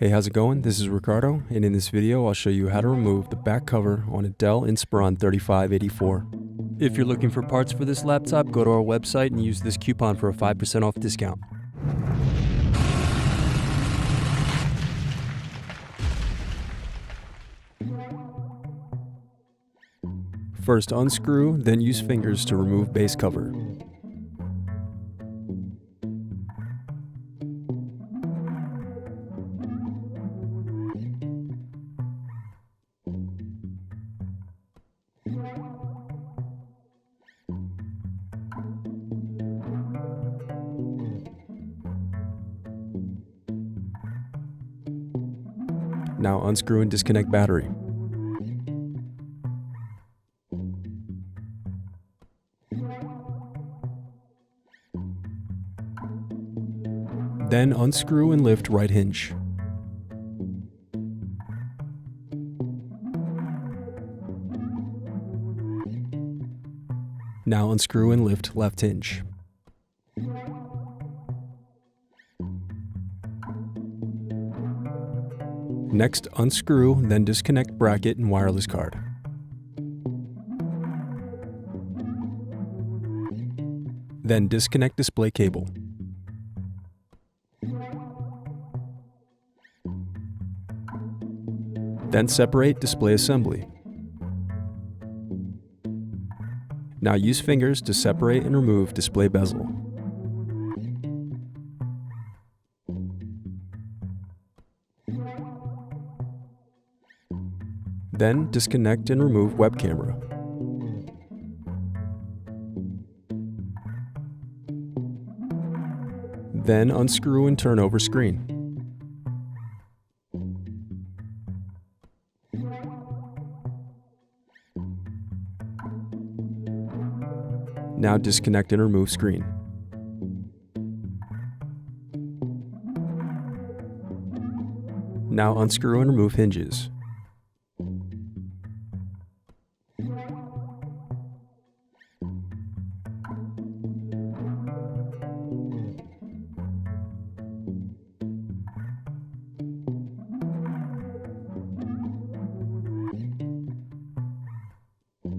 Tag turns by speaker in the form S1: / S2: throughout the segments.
S1: Hey, how's it going? This is Ricardo, and in this video I'll show you how to remove the back cover on a Dell Inspiron 3584. If you're looking for parts for this laptop, go to our website and use this coupon for a 5% off discount. First unscrew, then use fingers to remove base cover. Now unscrew and disconnect battery. Then unscrew and lift right hinge. Now unscrew and lift left hinge. Next, unscrew, then disconnect bracket and wireless card. Then disconnect display cable. Then separate display assembly. Now use fingers to separate and remove display bezel. Then disconnect and remove web camera. Then unscrew and turn over screen. Now disconnect and remove screen. Now unscrew and remove hinges.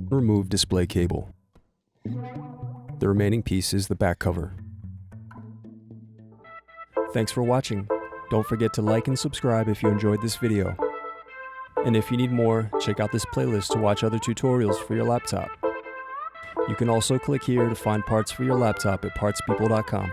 S1: Remove display cable. The remaining piece is the back cover. Thanks for watching. Don't forget to like and subscribe if you enjoyed this video. And if you need more, check out this playlist to watch other tutorials for your laptop. You can also click here to find parts for your laptop at partspeople.com.